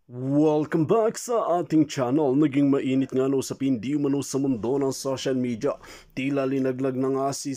Welcome back sa ating channel. Naging mainit nga na usapin di umano sa mundo ng social media. Tila linaglag na nga si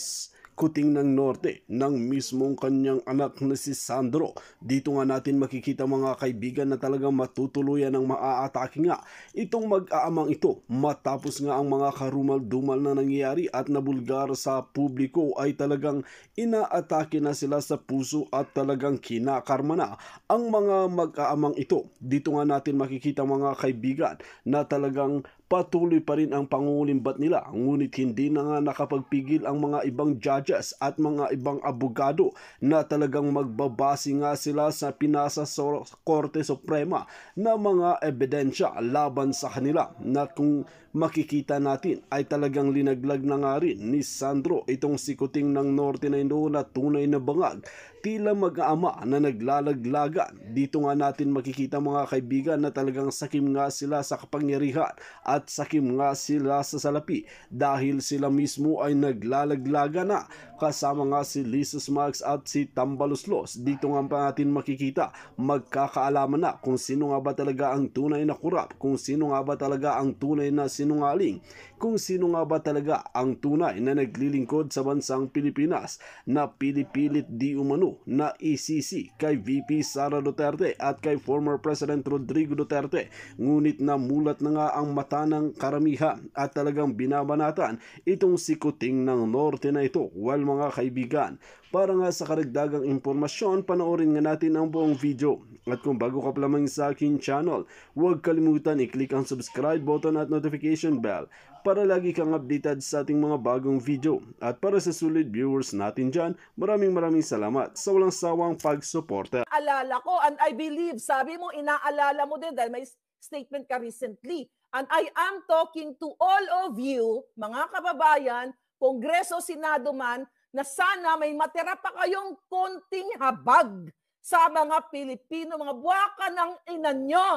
Kuting ng Norte ng mismong kanyang anak na si Sandro. Dito nga natin makikita mga kaibigan na talagang matutuluyan ng maaatake nga itong mag-aamang ito matapos nga ang mga karumal-dumal na nangyayari at nabulgar sa publiko ay talagang inaatake na sila sa puso at talagang kinakarma na ang mga mag-aamang ito. Dito nga natin makikita mga kaibigan na talagang patuloy pa rin ang pangungulimbat nila, ngunit hindi na nga nakapagpigil ang mga ibang judges at mga ibang abogado na talagang magbabase nga sila sa pinasa sa Korte Suprema na mga ebidensya laban sa kanila, na kung makikita natin ay talagang linaglag na nga rin ni Sandro itong si Kuting ng Norte na ino na tunay na bangag, tila mag-aama na naglalaglagan. Dito nga natin makikita mga kaibigan na talagang sakim nga sila sa kapangyarihan at sakim nga sila sa salapi dahil sila mismo ay naglalaglaga na kasama nga si Lisus Max at si Tambaluslos. Dito nga pa natin makikita, magkakaalaman na kung sino nga ba talaga ang tunay na kurap, kung sino nga ba talaga ang tunay na sinungaling, kung sino nga ba talaga ang tunay na naglilingkod sa bansang Pilipinas na pinipilit di umano na isisi kay VP Sara Duterte at kay former President Rodrigo Duterte. Ngunit namulat na nga ang mata ng karamihan at talagang binabanatan itong si Kuting ng Norte na ito. Well mga kaibigan, para nga sa karagdagang impormasyon, panoorin nga natin ang buong video. At kung bago ka pa lamang sa aking channel, huwag kalimutan i-click ang subscribe button at notification bell para lagi kang updated sa ating mga bagong video. At para sa solid viewers natin dyan, maraming salamat sa walang sawang pagsuporta. Alala ko, and I believe, sabi mo, inaalala mo din dahil may statement ka recently. And I am talking to all of you, mga kababayan, Kongreso, Senado man, na sana may matira pa kayong konting habag sa mga Pilipino, mga buwaka ng ina nyo.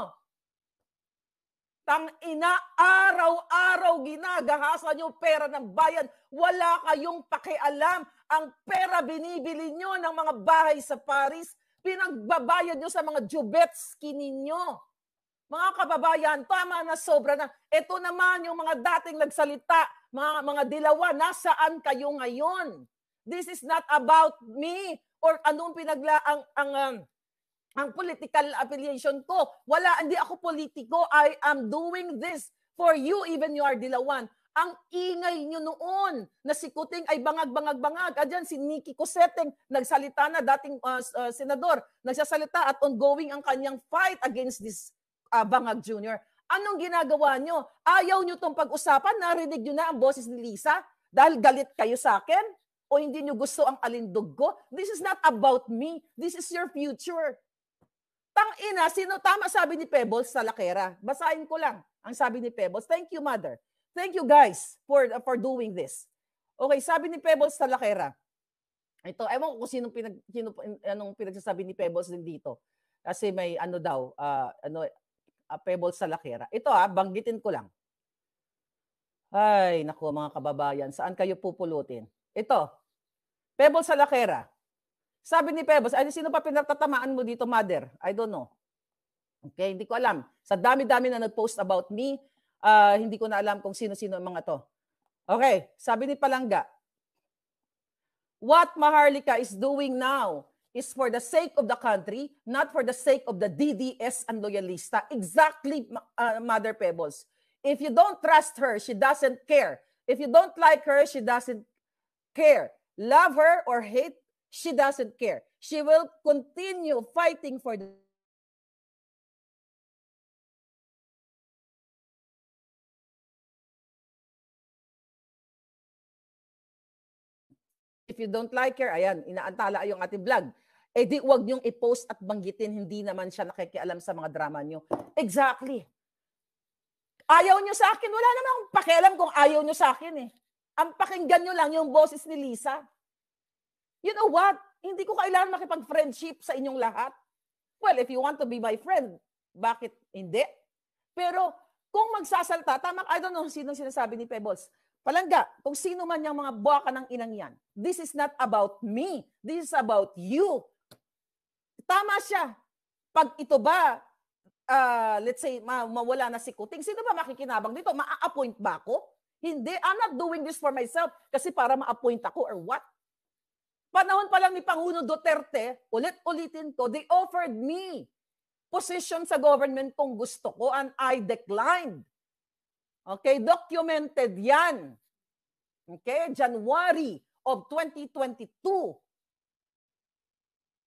Tang ina, araw-araw ginagahasan yung pera ng bayan. Wala kayong pakialam. Ang pera binibili nyo ng mga bahay sa Paris, pinagbabayad nyo sa mga Jubetski ninyo. Mga kababayan, tama na, sobra na. Ito naman yung mga dating nagsalita, mga dilawan, nasaan kayo ngayon? This is not about me or anong ang political affiliation ko. Wala, hindi ako politiko. I am doing this for you, even you are dilawan. Ang ingay nyo noon na si Kuting ay bangag-bangag-bangag. Adyan si Nikki Coseteng, nagsalita na, dating senador, nagsasalita at ongoing ang kanyang fight against this Bangag Jr. Anong ginagawa nyo? Ayaw nyo itong pag-usapan? Narinig nyo na ang boses ni Lisa? Dahil galit kayo sa akin? O hindi nyo gusto ang alindog ko? This is not about me. This is your future. Tangina, sino tama sabi ni Pebbles sa Lakera? Basahin ko lang ang sabi ni Pebbles. Thank you, Mother. Thank you guys for doing this. Okay, sabi ni Pebbles sa Lakera. Ito, ewan ko kung anong pinagsasabi ni Pebbles din dito. Kasi may Pebbles sa Lakera. Ito banggitin ko lang. Ay, naku mga kababayan, saan kayo pupulutin? Ito, Pebbles sa Lakera. Sabi ni Pebbles, ay sino pa pinatatamaan mo dito, Mother? I don't know. Okay, hindi ko alam. Sa dami-dami na nag-post about me, hindi ko na alam kung sino-sino ang mga to. Okay, sabi ni Palangga, what Maharlika is doing now is for the sake of the country, not for the sake of the DDS and loyalista. Exactly, Mother Pebbles. If you don't trust her, she doesn't care. If you don't like her, she doesn't care. Love her or hate, she doesn't care. She will continue fighting for the If you don't like her, ayan, inaantala yung ating vlog. Eh di wag niyong i-post at banggitin, hindi naman siya nakikialam sa mga drama niyo. Exactly. Ayaw niyo sa akin, wala naman akong pakialam kung ayaw niyo sa akin eh. Ang pakinggan niyo lang yung boses ni Lisa. You know what? Hindi ko kailangan makipag-friendship sa inyong lahat. Well, if you want to be my friend, bakit hindi? Pero kung magsasalta, tama, I don't know sino sinasabi ni Pebbles. Palangga, kung sino man yung mga buwaka ng inang yan, this is not about me. This is about you. Tama siya. Pag ito ba, let's say, mawala na si Kuting, sino ba makikinabang dito? Ma-appoint ba ako? Hindi. I'm not doing this for myself kasi para ma-appoint ako or what? Panahon pa lang ni Pangulo Duterte, ulit-ulitin ko, they offered me position sa government kung gusto ko and I declined. Okay, documented yan. Okay, January of 2022.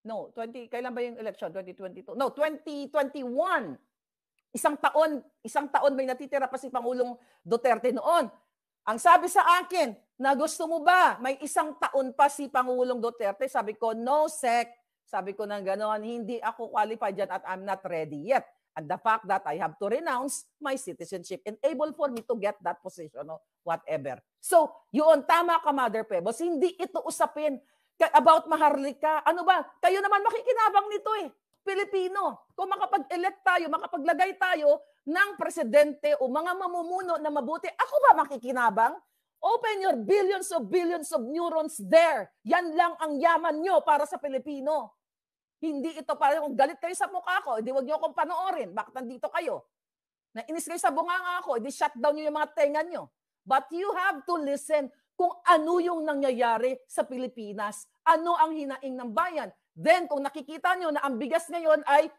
No, kailan ba yung election? 2022? No, 2021. Isang taon may natitira pa si Pangulong Duterte noon. Ang sabi sa akin, na gusto mo ba may isang taon pa si Pangulong Duterte? Sabi ko, no, Sec. Sabi ko ng gano'n, hindi ako qualified dyan at I'm not ready yet. And the fact that I have to renounce my citizenship enable for me to get that position or whatever. So, yun, tama ka, Mother Pebos. Hindi ito usapin about Maharlika. Ano ba? Kayo naman makikinabang nito eh. Pilipino. Kung makapag-elect tayo, makapaglagay tayo ng presidente o mga mamumuno na mabuti, ako ba makikinabang? Open your billions of neurons there. Yan lang ang yaman nyo para sa Pilipino. Hindi ito para kung galit kayo sa mukha ko, hindi wag nyo akong panoorin. Bakit nandito kayo? Nainis kayo sa bunganga ako, hindi shutdown nyo yung mga tenga nyo. But you have to listen kung ano yung nangyayari sa Pilipinas. Ano ang hinaing ng bayan. Then kung nakikita nyo na ang bigas ngayon ay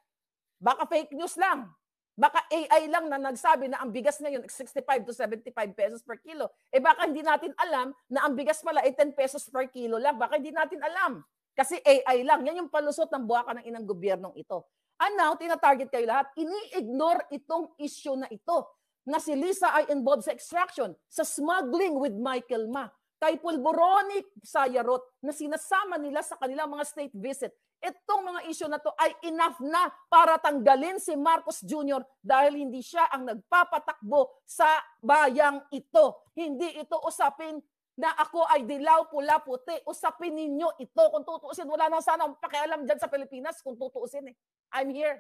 baka fake news lang. Baka AI lang na nagsabi na ang bigas ngayon 65 to 75 pesos per kilo. Eh baka hindi natin alam na ang bigas pala ay 10 pesos per kilo lang. Baka hindi natin alam. Kasi AI lang. Yan yung palusot ng buwaka ng inang gobyernong ito. And now, tinatarget kayo lahat. Ini-ignore itong issue na ito na si Lisa ay involved sa extraction, sa smuggling with Michael Ma, kay Pulboronic Sayarot na sinasama nila sa kanilang mga state visit. Itong mga issue na to ay enough na para tanggalin si Marcos Jr. dahil hindi siya ang nagpapatakbo sa bayang ito. Hindi ito usapin na ako ay dilaw, pula, puti. Usapin ninyo ito. Kung tutuusin, wala na sana pakialam dyan sa Pilipinas kung tutuusin eh. I'm here.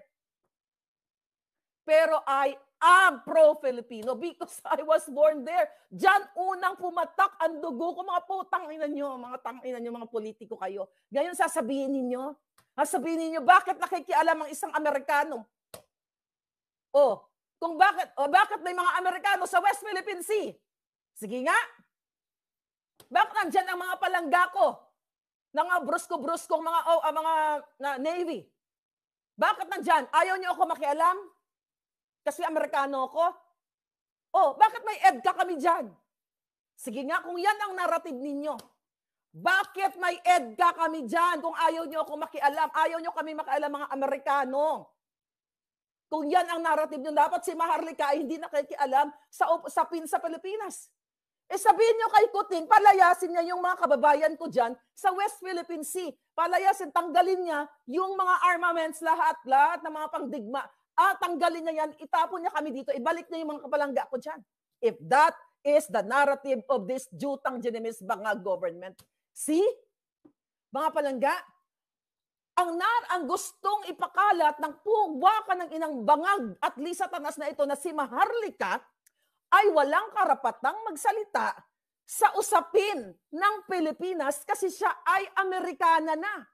Pero I am pro-Filipino because I was born there. Diyan unang pumatak ang dugo ko. Mga putang ina nyo, mga tangina nyo, mga politiko kayo. Ngayon sasabihin ninyo, bakit nakikialam ang isang Amerikano? Bakit may mga Amerikano sa West Philippine Sea? Sige nga. Bakit nandyan ang mga palangga ko? Mga brusko-bruskong mga Navy? Bakit nandyan? Ayaw niyo ako makialam? Kasi Amerikano ako? Bakit may EDCA kami dyan? Sige nga, kung yan ang narrative ninyo. Bakit may EDCA kami dyan kung ayaw niyo ako makialam? Ayaw niyo kami makialam mga Amerikano? Kung yan ang narrative niyo, dapat si Maharlika ay hindi nakikialam sa Pilipinas. Sabihin niyo kay Kuting, palayasin niya yung mga kababayan ko dyan sa West Philippine Sea. Palayasin, tanggalin niya yung mga armaments, lahat ng mga pangdigma. Tanggalin niya yan, itapon niya kami dito, ibalik niya yung mga kapalangga ko dyan. If that is the narrative of this Jutang Ginimis Bangag government. See? Mga palangga, ang gustong ipakalat ng pugwakan ng inang Bangag at Lisa Tanas na ito na si Maharlika ay walang karapatang magsalita sa usapin ng Pilipinas kasi siya ay Amerikana na.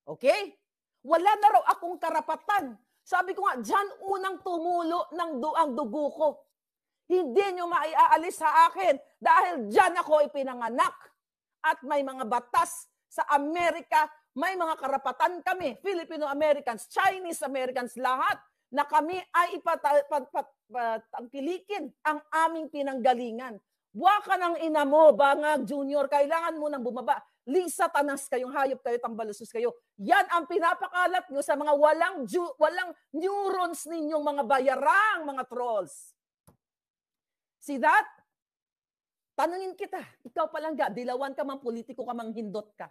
Okay? Wala na raw akong karapatan. Sabi ko nga, dyan unang tumulo ang dugo ko. Hindi nyo maiaalis sa akin dahil dyan ako ipinanganak. At may mga batas sa Amerika, may mga karapatan kami, Filipino-Americans, Chinese-Americans, lahat, na kami ay tangkilikin ang aming pinanggalingan. Waka ng ina mo, Bangag Junior, kailangan mo nang bumaba. Lisa Tanas kayong hayop kayo, tambalusos kayo. Yan ang pinapakalat nyo sa mga walang neurons ninyong mga bayarang, mga trolls. See that? Tanungin kita, ikaw palangga, dilawan ka mang politiko ka mang hindot ka.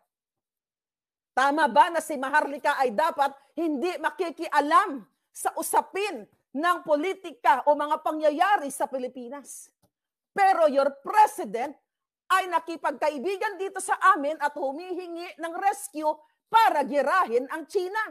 Tama ba na si Maharlika ay dapat hindi makikialam sa usapin ng politika o mga pangyayari sa Pilipinas? Pero your president ay nakipagkaibigan dito sa amin at humihingi ng rescue para girahin ang China.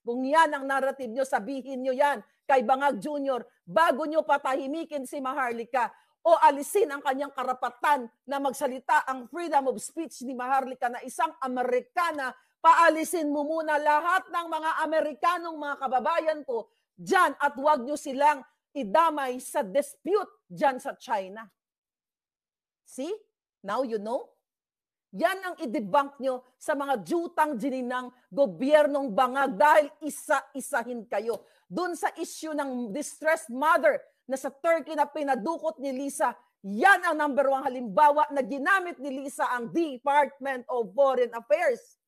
Kung yan ang narrative nyo, sabihin nyo yan kay Bangag Jr. bago nyo patahimikin si Maharlika o alisin ang kanyang karapatan na magsalita ang freedom of speech ni Maharlika na isang Amerikana paalisin mo muna lahat ng mga Amerikanong mga kababayan ko dyan at huwag nyo silang idamay sa dispute dyan sa China. See? Now you know? Yan ang i-debunk nyo sa mga jutang gininang gobyernong bangag dahil isa-isahin kayo. Doon sa issue ng distressed mother na sa Turkey na pinadukot ni Lisa, yan ang number 1 halimbawa na ginamit ni Lisa ang Department of Foreign Affairs.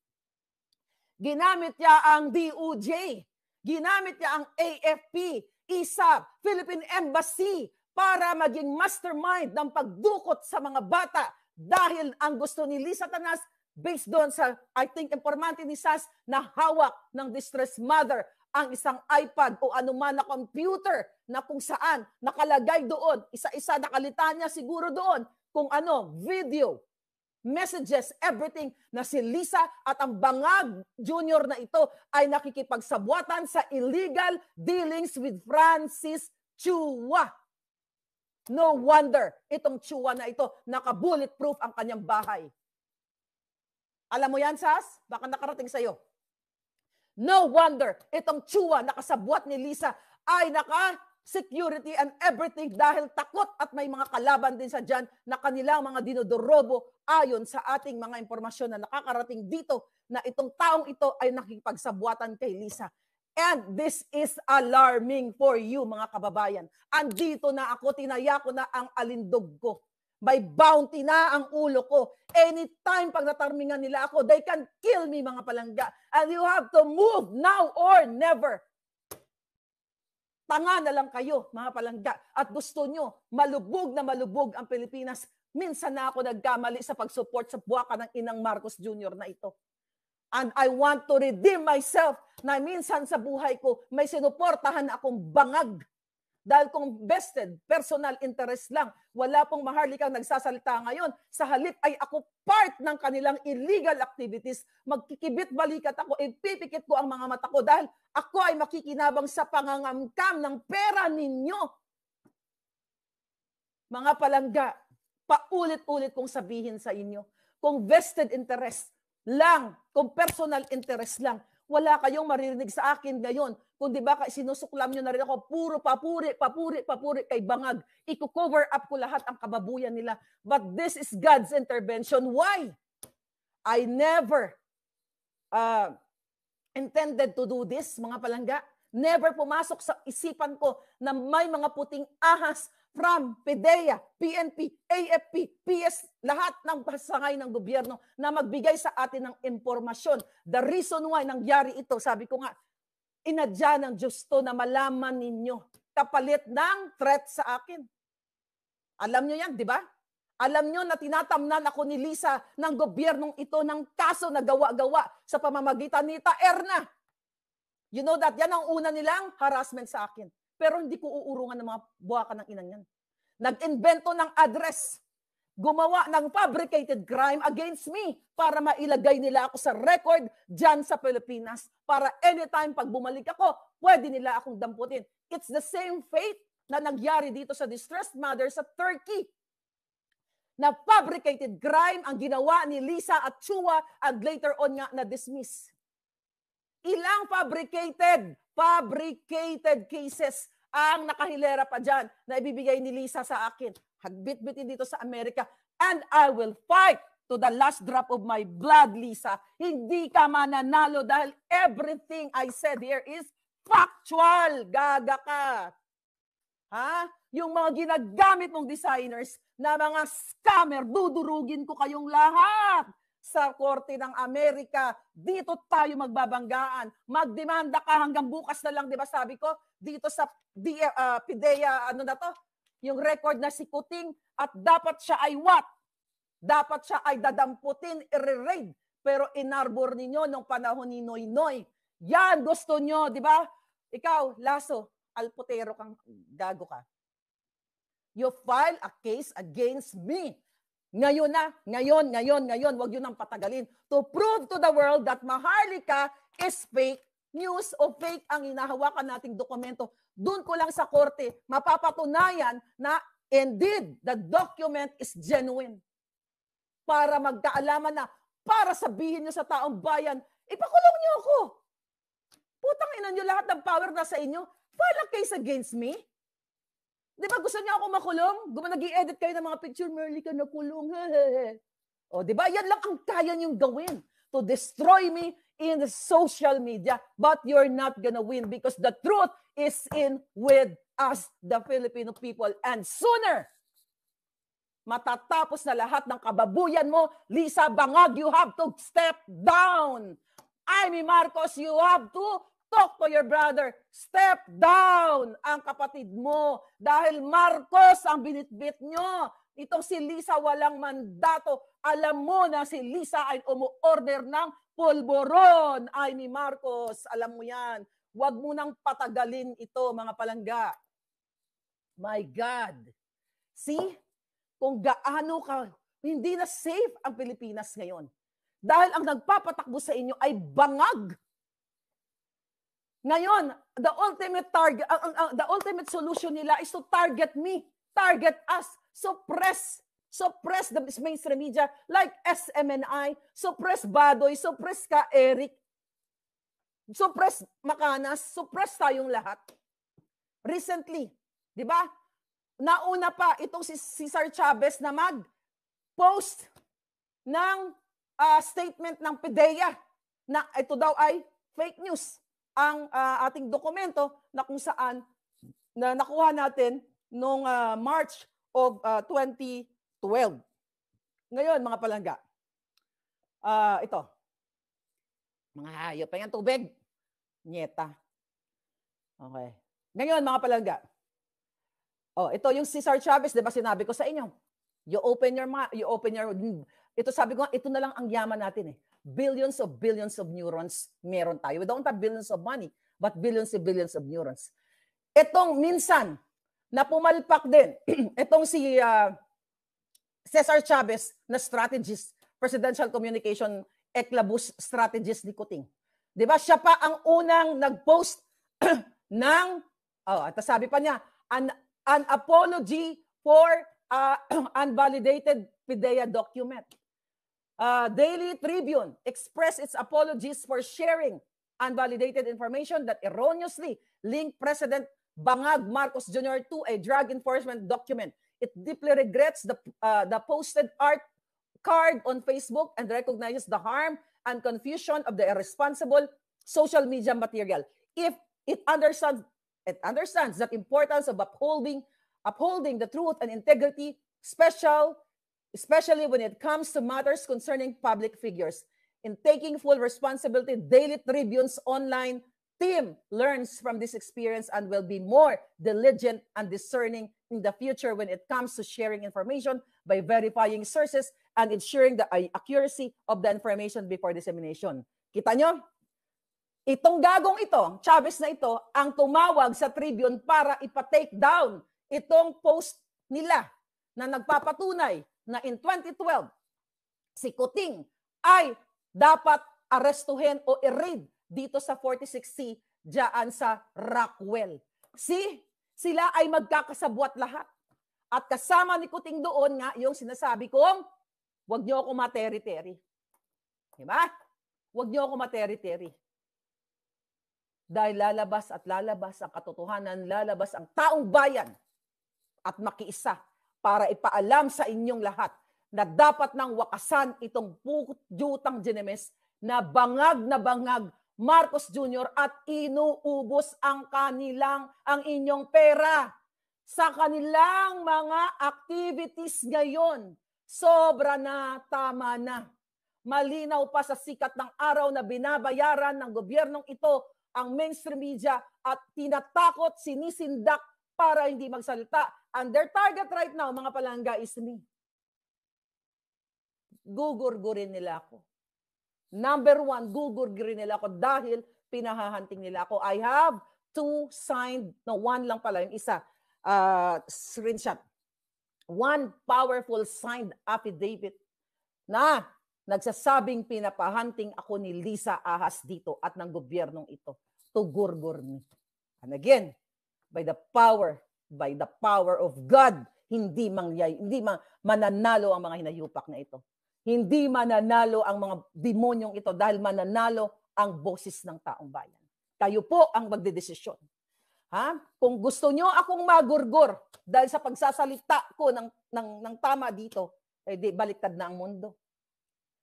Ginamit niya ang DOJ. Ginamit niya ang AFP, ISAF, Philippine Embassy para maging mastermind ng pagdukot sa mga bata dahil ang gusto ni Lisa Tanas based doon sa, I think, informante ni SAS na hawak ng distressed mother ang isang iPad o anuman na computer na kung saan nakalagay doon, isa-isa nakalita niya siguro doon kung ano, video, messages, everything na si Lisa at ang Bangag Junior na ito ay nakikipagsabwatan sa illegal dealings with Francis Chua. No wonder itong Chua na ito naka-bulletproof ang kanyang bahay. Alam mo yan, Sas? Baka nakarating sa'yo. No wonder itong Chua nakasabwat ni Lisa ay naka-security and everything dahil takot at may mga kalaban din sa dyan na kanilang mga dinodorobo ayon sa ating mga impormasyon na nakakarating dito na itong taong ito ay nakikipagsabwatan kay Lisa. And this is alarming for you, mga kababayan. Andito na ako, tinaya ko na ang alindog ko. May bounty na ang ulo ko. Anytime pag natarmingan nila ako, they can kill me, mga palangga. And you have to move now or never. Tanga na lang kayo, mga palangga. At gusto nyo, malubog na malubog ang Pilipinas. Minsan na ako nagkamali sa pag-support sa buwaka ng inang Marcos Jr. na ito. And I want to redeem myself na minsan sa buhay ko may sinuportahan akong bangag. Dahil kung vested, personal interest lang, wala pong maharlikang nagsasalita ngayon. Sa halip ay ako part ng kanilang illegal activities. Magkikibit balikat ako, ipipikit ko ang mga mata ko dahil ako ay makikinabang sa pangangamkam ng pera ninyo. Mga palangga, paulit-ulit kong sabihin sa inyo, kung vested interest lang, kung personal interest lang, wala kayong maririnig sa akin ngayon. Kung di ba sinusuklam nyo na rin ako, puro papuri kay Bangag. Iko-cover up ko lahat ang kababuyan nila. But this is God's intervention. Why? I never intended to do this, mga palangga. Never pumasok sa isipan ko na may mga puting ahas from PDEA, PNP, AFP, PS, lahat ng pasangay ng gobyerno na magbigay sa atin ng impormasyon. The reason why nangyari ito, sabi ko nga, inadya ng Diyos to na malaman ninyo kapalit ng threat sa akin. Alam nyo yan, di ba? Alam nyo na tinatamnan ako ni Lisa ng gobyernong ito ng kaso na gawa-gawa sa pamamagitan ni Erna. You know that? Yan ang una nilang harassment sa akin. Pero hindi ko uurungan ng mga buwakan ng inang yan. Nag-invento ng address. Gumawa ng fabricated crime against me para mailagay nila ako sa record dyan sa Pilipinas. Para anytime pag bumalik ako, pwede nila akong damputin. It's the same fate na nagyari dito sa distressed mother sa Turkey. Na fabricated crime ang ginawa ni Lisa at Chua at later on nga na-dismiss. Ilang fabricated cases ang nakahilera pa dyan na ibibigay ni Lisa sa akin. Hagbit-bitin dito sa Amerika. And I will fight to the last drop of my blood, Lisa. Hindi ka mananalo dahil everything I said here is factual. Gaga ka. Ha? Yung mga ginagamit mong designers na mga scammer, dudurugin ko kayong lahat. Sa Korte ng Amerika, dito tayo magbabanggaan. Magdemanda ka hanggang bukas na lang, di ba sabi ko? Dito sa PDEA, ano na to? Yung record na si Kuting at dapat siya ay what? Dapat siya ay dadamputin, i-raid. Pero inarbor ninyo nung panahon ni Noynoy. Yan, gusto nyo, di ba? Ikaw, Lasso, alpotero kang gago ka. You file a case against me. Ngayon na, ngayon, wag yun nang patagalin. To prove to the world that Maharlika is fake news o fake ang hinahawakan nating dokumento. Doon ko lang sa korte, mapapatunayan na indeed, the document is genuine. Para magkaalaman na, para sabihin nyo sa taong bayan, Ipakulong niyo ako. Putang ina niyo, lahat ng power na sa inyo. File a case against me. Di ba gusto niyo ako makulong? Nag-i-edit kayo ng mga picture, Merly ka nakulong. O, di ba? Yan lang ang kaya niyong gawin. To destroy me in the social media. But you're not gonna win because the truth is in with us, the Filipino people. And sooner, matatapos na lahat ng kababuyan mo, Lisa Bangag, you have to step down. Amy Marcos, you have to talk to your brother. Step down ang kapatid mo. Dahil Marcos ang binitbit nyo. Itong si Lisa walang mandato. Alam mo na si Lisa ay umu-order ng pulboron. Amy Marcos, alam mo yan. Huwag mo nang patagalin ito, mga palangga. My God. See? Kung gaano ka, hindi na safe ang Pilipinas ngayon. Dahil ang nagpapatakbo sa inyo ay bangag. Ngayon, the ultimate target, the ultimate solution nila is to target me, target us, suppress the mainstream media like SMNI, suppress Badoy, suppress ka Eric, suppress Makanas, suppress tayong lahat. Recently, di ba? Nauna pa itong si Cesar Chavez na mag-post ng statement ng PDEA na ito daw ay fake news. Ang ating dokumento na kung saan na nakuha natin noong March of 2012. Ngayon, mga palangga, ito. Mga hayop pa yan, tubig. Nyeta. Okay. Ngayon, mga palangga, ito yung Cesar Chavez, di ba sinabi ko sa inyo? You open your, ito sabi ko, ito na lang ang yaman natin eh. Billions of neurons meron tayo. We don't have billions of money, but billions of neurons. Itong minsan, na pumalpak din, itong si Cesar Chavez na strategist, presidential communication eklabus strategist ni Kuting. Di ba? Siya pa ang unang nag-post ng, at sabi pa niya, an apology for unvalidated PDEA document. Daily Tribune expressed its apologies for sharing unvalidated information that erroneously linked President Bangag Marcos Jr. to a drug enforcement document. It deeply regrets the posted art card on Facebook and recognizes the harm and confusion of the irresponsible social media material. If it understands the importance of upholding the truth and integrity, especially when it comes to matters concerning public figures. In taking full responsibility, Daily Tribune's online team learns from this experience and will be more diligent and discerning in the future when it comes to sharing information by verifying sources and ensuring the accuracy of the information before dissemination. Kita nyo? Itong gagong ito, Chavez na ito, ang tumawag sa Tribune para ipa-take down itong post nila na nagpapatunay na in 2012, si Kuting ay dapat arestuhin o i-raid dito sa 46C diyan sa Rockwell. Sila ay magkakasabwat lahat. At kasama ni Kuting doon nga yung sinasabi kong, wag niyo ako materi-teri. Diba? Wag niyo ako materi-teri. Dahil lalabas at lalabas ang katotohanan, lalabas ang taong bayan at makiisa para ipaalam sa inyong lahat na dapat nang wakasan itong putang Ginemes na bangag Marcos Jr. at inuubos ang inyong pera sa kanilang mga activities ngayon. Sobra na, tama na. Malinaw pa sa sikat ng araw na binabayaran ng gobyernong ito ang mainstream media at tinatakot, sinisindak para hindi magsalita. And their target right now, mga palangga, is me. Gugurgurin nila ako. Number one, gugurgurin nila ako dahil pinahahunting nila ako. I have two signed, one lang pala, yung isa, screenshot. One powerful signed affidavit na nagsasabing pinapahunting ako ni Lisa Ahas dito at ng gobyernong ito to gurgur me. And again, by the power of God, hindi mananalo ang mga hinayupak na ito. Hindi mananalo ang mga demonyong ito dahil mananalo ang boses ng taong bayan. Kayo po ang magdedesisyon. Ha? Kung gusto nyo akong magurgor dahil sa pagsasalita ko ng tama dito, eh di baliktad na ang mundo.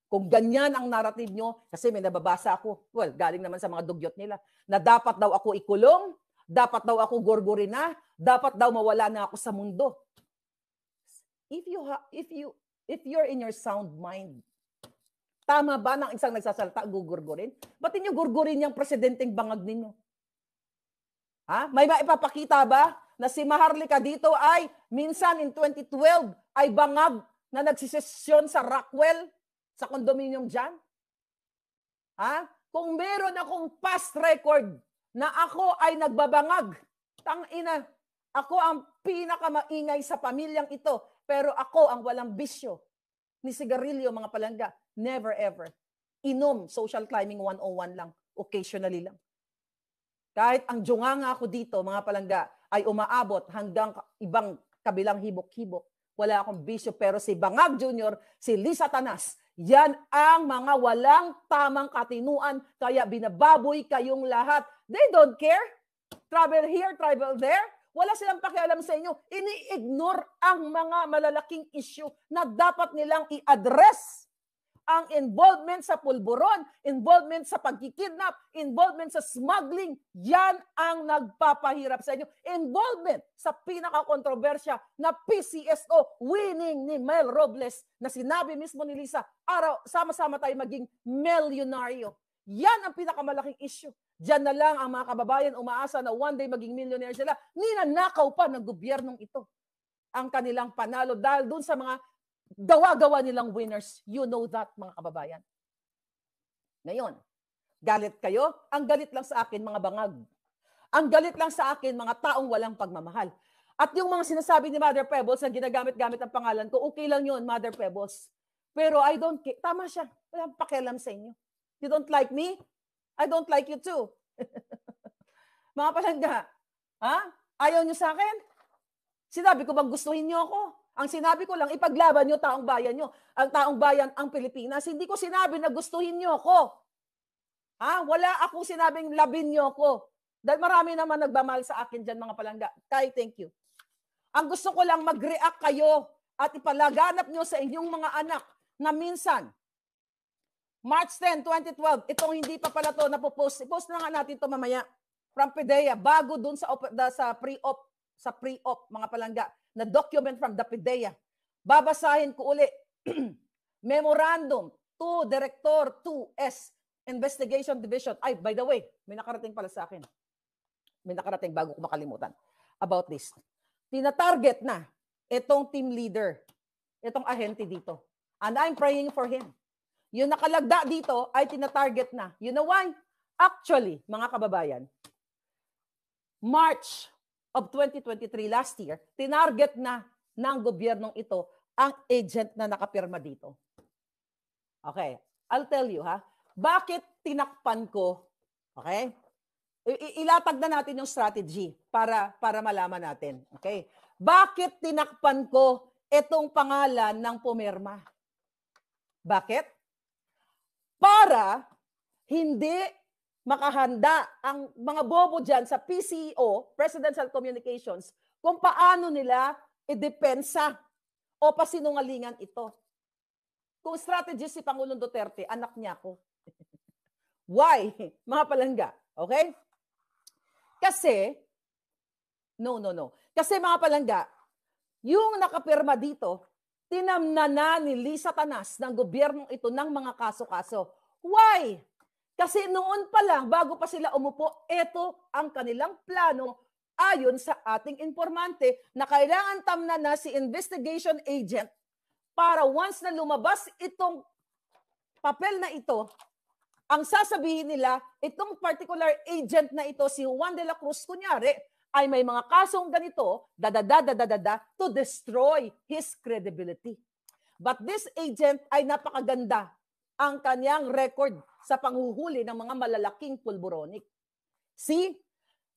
Kung ganyan ang narrative nyo, kasi may nababasa ako, well, galing naman sa mga dugyot nila, na dapat daw ako ikulong, dapat daw ako gurgurin na, dapat daw mawala na ako sa mundo. If you're in your sound mind, tama ba ng isang nagsasalita gugurgurin? Ba't niyo gurgurin yung presidenteng bangag ninyo? Ha? May maipapakita ba na si Maharlika dito ay minsan in 2012 ay bangag na nagsisesyon sa Rockwell, sa condominium dyan? Ha? Kung meron akong past record na ako ay nagbabangag, tangina, ako ang pinakamaingay sa pamilyang ito, pero ako ang walang bisyo. Ni sigarilyo, mga palangga, never ever. Inom, social climbing 101 lang, occasionally lang. Kahit ang junganga ako dito, mga palangga, ay umaabot hanggang ibang kabilang hibok-hibok. Wala akong bisyo, pero si Bangag Jr., si Lisa Tanas, yan ang mga walang tamang katinuan, kaya binababoy kayong lahat. They don't care. Travel here, travel there. Wala silang pakialam sa inyo. Ini-ignore ang mga malalaking issue na dapat nilang i-address. Ang involvement sa pulburon, involvement sa pagkikidnap, involvement sa smuggling, yan ang nagpapahirap sa inyo. Involvement sa pinaka-kontrobersya na PCSO, winning ni Mel Robles, na sinabi mismo ni Lisa, araw, sama-sama tayo maging milyonaryo. Yan ang pinakamalaking issue. Diyan na lang ang mga kababayan umaasa na one day maging millionaire sila. Ninanakaw pa ng gobyernong ito ang kanilang panalo dahil dun sa mga gawa-gawa nilang winners. You know that, mga kababayan. Ngayon, galit kayo? Ang galit lang sa akin, mga bangag. Ang galit lang sa akin, mga taong walang pagmamahal. At yung mga sinasabi ni Mother Pebbles na ginagamit-gamit ang pangalan ko, okay lang yun, Mother Pebbles. Pero I don't care. Tama siya. Walang pakialam sa inyo. You don't like me? I don't like you too. Mga palangga, ha? Ayaw nyo sa akin? Sinabi ko bang gustuhin nyo ako? Ang sinabi ko lang, ipaglaban nyo taong bayan nyo. Ang taong bayan, ang Pilipinas. Hindi ko sinabi na gustuhin nyo ako. Ha? Wala akong sinabing labin nyo ako. Dahil marami naman nagmamahal sa akin dyan, mga palangga. Kay, thank you. Ang gusto ko lang mag-react kayo at ipalaganap nyo sa inyong mga anak na minsan, March 10, 2012, itong hindi pa pala to napopost. I-post na nga natin to mamaya. From PDEA, bago dun sa pre-op, mga palangga, na document from the PDEA. Babasahin ko uli. Memorandum to Director 2S Investigation Division. Ay, by the way, may nakarating pala sa akin. May nakarating bago ko makalimutan about this. Tina-target na itong team leader, itong ahente dito. And I'm praying for him. Yung nakalagda dito ay tina-target na. You know why? Actually, mga kababayan, March of 2023, last year, tinarget na ng gobyernong ito ang agent na nakapirma dito. Okay, I'll tell you ha. Bakit tinakpan ko? Okay? Ilatag na natin yung strategy para malaman natin. Okay? Bakit tinakpan ko itong pangalan ng pumirma? Bakit? Para hindi makahanda ang mga bobo dyan sa PCO, Presidential Communications, kung paano nila idepensa o pasinungalingan ito. Kung strategist si Pangulong Duterte, anak niya ako. Why? Mga palangga. Okay? Kasi, no. Kasi mga palangga, yung nakapirma dito, tinamnana ni Lisa Tanas ng gobyernong ito ng mga kaso-kaso. Why? Kasi noon pa lang, bago pa sila umupo, ito ang kanilang plano ayon sa ating informante na kailangan tamnana si investigation agent para once na lumabas itong papel na ito, ang sasabihin nila, itong particular agent na ito, si Juan de la Cruz, kunyari, ay may mga kasong ganito, to destroy his credibility. But this agent ay napakaganda ang kanyang record sa panghuhuli ng mga malalaking pulburonik. See?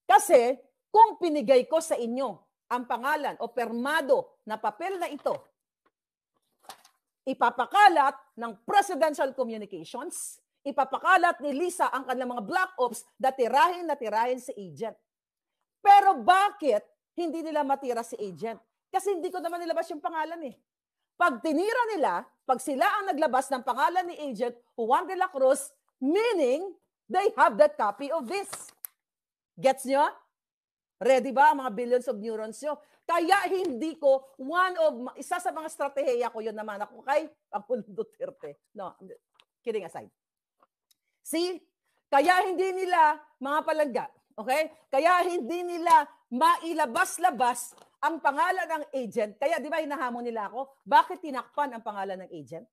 Kasi kung pinigay ko sa inyo ang pangalan o permado na papel na ito, ipapakalat ng Presidential Communications, ipapakalat ni Lisa ang kanilang mga black ops na tirahin si agent. Pero bakit hindi nila matira si agent? Kasi hindi ko naman nilabas yung pangalan eh. Pag tinira nila, pag sila ang naglabas ng pangalan ni agent Juan de la Cruz, meaning they have that copy of this. Gets nyo? Ready ba ang mga billions of neurons nyo? Kaya hindi ko, isa sa mga strategiya ko yun naman ako kay Pangulong Duterte. No, kidding aside. See? Kaya hindi nila, mga palangga, okay? Kaya hindi nila mailabas-labas ang pangalan ng agent. Kaya di ba hinahamon nila ako? Bakit tinakpan ang pangalan ng agent?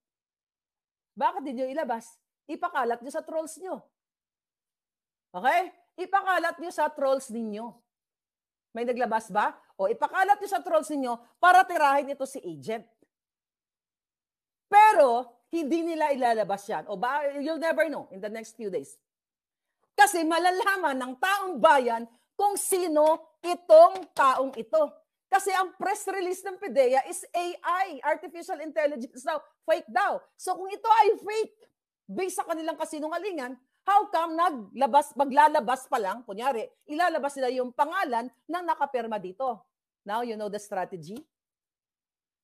Bakit hindi nyo ilabas? Ipakalat nyo sa trolls nyo. Okay? Ipakalat nyo sa trolls ninyo. May naglabas ba? O ipakalat nyo sa trolls ninyo para tirahin ito si agent. Pero, hindi nila ilalabas yan. O you'll never know in the next few days. Kasi malalaman ng taong bayan kung sino itong taong ito. Kasi ang press release ng PDEA is AI, Artificial Intelligence daw, fake daw. So kung ito ay fake, based sa kanilang kasinungalingan, how come maglalabas pa lang, kunyari, ilalabas nila yung pangalan ng nakapirma dito. Now, you know the strategy?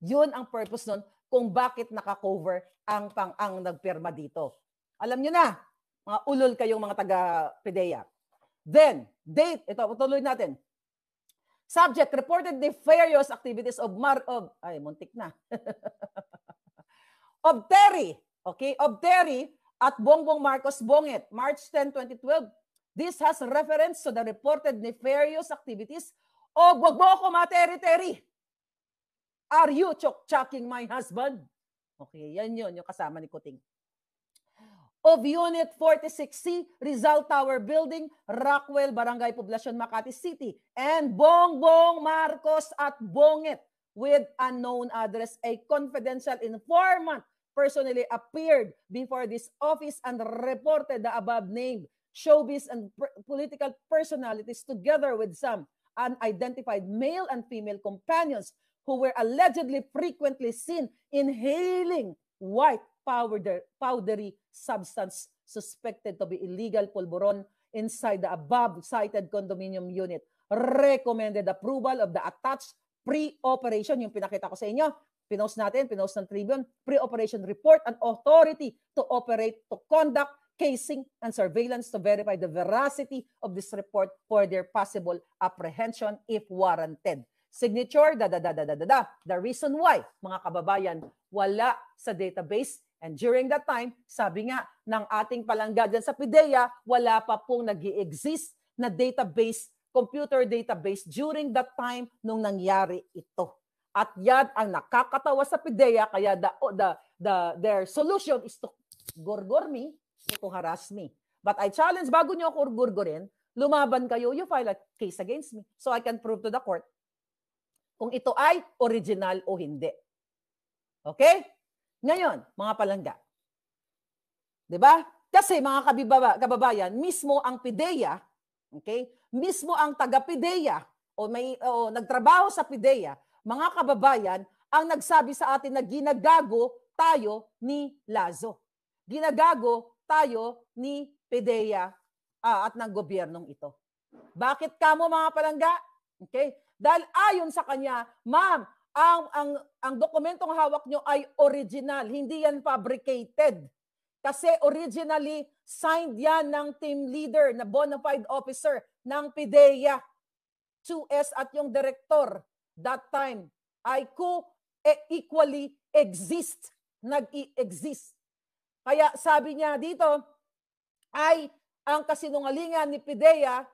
Yun ang purpose nun kung bakit nakakover ang nagpirma dito. Alam nyo na, mga ulol kayong mga taga-PDEA. Then, date, ito, tuloy natin. Subject, reported nefarious activities of muntik na. Of Terry, okay, of Terry at Bongbong Marcos Bonget, March 10, 2012. This has reference to the reported nefarious activities of wag mo ako materi-teri. Are you chok-choking my husband? Okay, yan yun, yung kasama ni Kuting. Of Unit 46C, Rizal Tower Building, Rockwell, Barangay Poblacion, Makati City, and Bongbong Marcos at Bonget with unknown address, a confidential informant personally appeared before this office and reported the above-named showbiz and political personalities together with some unidentified male and female companions who were allegedly frequently seen inhaling white powdery substance suspected to be illegal pulburon inside the above-cited condominium unit. Recommended approval of the attached pre-operation, yung pinakita ko sa inyo, pinost ng Tribune, pre-operation report and authority to operate, to conduct casing and surveillance to verify the veracity of this report for their possible apprehension if warranted. Signature, The reason why, mga kababayan, wala sa database. And during that time, sabi nga ng ating palangga dyan sa PDEA, wala pa pong nag-i-exist na database, computer database during that time nung nangyari ito. At yan ang nakakatawa sa PDEA, kaya their solution is to gorgor me, to harass me. But I challenge, bago nyo ako gurgurin, lumaban kayo, you file a case against me so I can prove to the court kung ito ay original o hindi. Okay? Ngayon, mga palangga. 'Di ba? Kasi mga kababayan, mismo ang PDEA, okay? Mismo ang taga-PDEA o nagtrabaho sa PDEA, mga kababayan, ang nagsabi sa atin na ginagago tayo ni Lazo. Ginagago tayo ni PDEA at ng gobyernong ito. Bakit kamo mga palangga? Okay? Dahil ayon sa kanya, ma'am, ang dokumentong hawak nyo ay original, hindi yan fabricated. Kasi originally, signed yan ng team leader na bona fide officer ng PDEA, 2S at yung director that time ay equally exist, nag-i-exist. Kaya sabi niya dito, ay ang kasinungalingan ni PDEA,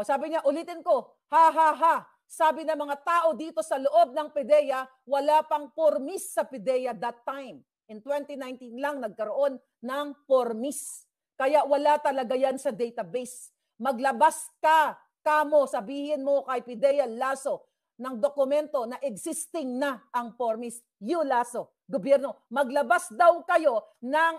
sabi niya, ulitin ko, ha ha ha, sabi ng mga tao dito sa loob ng PDEA, wala pang pormis sa PDEA that time. In 2019 lang nagkaroon ng pormis. Kaya wala talaga yan sa database. Maglabas ka, kamo, sabihin mo kay PDEA Lasso ng dokumento na existing na ang pormis. You Lasso, gobyerno, maglabas daw kayo ng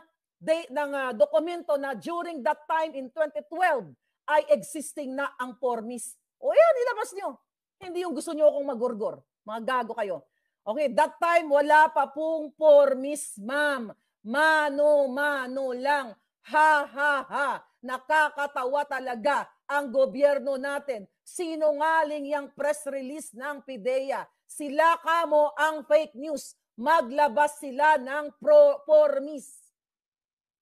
dokumento na during that time in 2012 ay existing na ang pormis. O yan, ilabas nyo. Hindi yung gusto nyo akong magurgor. Mga gago kayo. Okay, that time wala pa pong formis, ma'am. Mano-mano lang. Ha, ha, ha. Nakakatawa talaga ang gobyerno natin. Sinungaling yung press release ng PIDEA. Sila kamo ang fake news. Maglabas sila ng formis.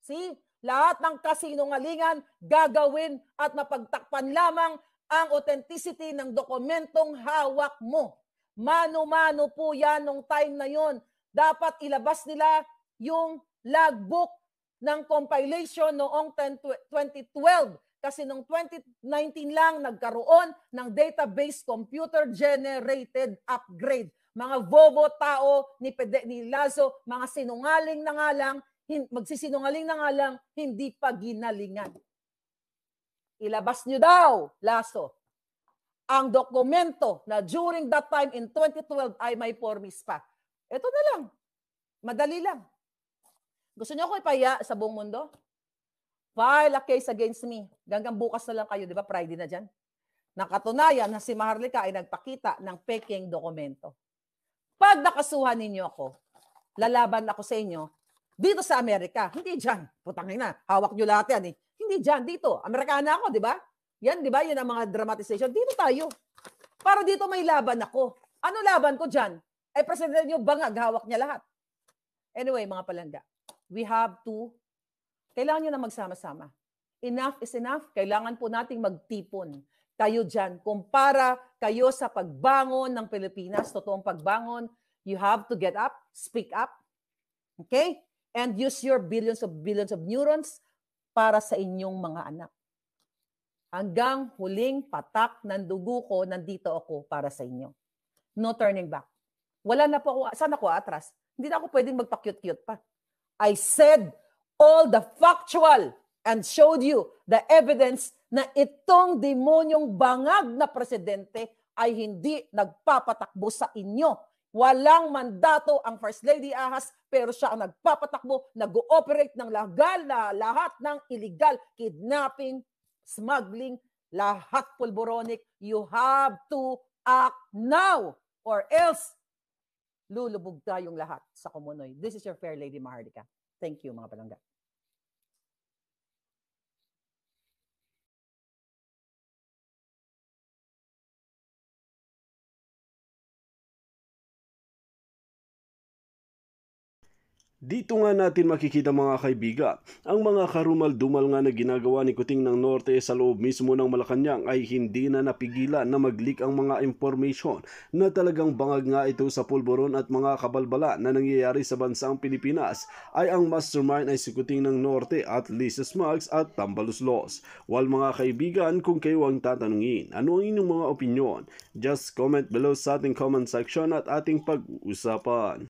See? Lahat ng kasinungalingan gagawin at mapagtakpan lamang ang authenticity ng dokumentong hawak mo. Mano-mano po yan nung time na yon. Dapat ilabas nila yung logbook ng compilation noong 2012. Kasi noong 2019 lang nagkaroon ng database computer-generated upgrade. Mga bobo tao ni Lazo, mga sinungaling na nga lang, magsisinungaling na nga lang, hindi pa ginalingan. Ilabas nyo daw, Lazo, ang dokumento na during that time in 2012 ay may formis pa. Ito na lang. Madali lang. Gusto nyo ako ipaya sa buong mundo? File a case against me. Hanggang bukas na lang kayo, di ba? Friday na dyan. Nakatunayan na si Maharlika ay nagpakita ng peking dokumento. Pag nakasuhan ninyo ako, lalaban ako sa inyo dito sa Amerika. Hindi dyan. Putangin na. Hawak nyo lahat yan eh. Hindi dyan. Dito. Amerikana ako, di ba? Yan, di ba? Yan ang mga dramatization. Dito tayo. Para dito may laban ako. Ano laban ko dyan? Ay, presidente nyo bangag, hawak niya lahat. Anyway, mga palangga, we have to, kailangan nyo na magsama-sama. Enough is enough. Kailangan po nating magtipon. Kayo dyan, kumpara kayo sa pagbangon ng Pilipinas, totoong pagbangon, you have to get up, speak up, okay? And use your billions of neurons para sa inyong mga anak. Hanggang huling patak ng dugo ko, nandito ako para sa inyo. No turning back. Wala na po ako, saan ako atras? Hindi na ako pwedeng magpa-cute-cute pa. I said all the factual and showed you the evidence na itong demonyong bangag na presidente ay hindi nagpapatakbo sa inyo. Walang mandato ang First Lady Ahas, pero siya ang nagpapatakbo, nag-ooperate ng legal na lahat ng illegal kidnapping, smuggling, lahat pulboronic. You have to act now or else lulubog tayong lahat sa Kumunoy. This is your Fair Lady Maharlika. Thank you, mga palangga. Dito nga natin makikita mga kaibigan, ang mga karumal-dumal nga na ginagawa ni Kuting ng Norte sa loob mismo ng Malacanang ay hindi na napigilan na mag-leak ang mga information na talagang bangag nga ito sa pulburon at mga kabalbala na nangyayari sa bansang Pilipinas ay ang mastermind ay si Kuting ng Norte at Lisa Smugs at Tambaluslos. While mga kaibigan, kung kayo ang tatanungin, ano ang inyong mga opinion? Just comment below sa ating comment section at ating pag-uusapan.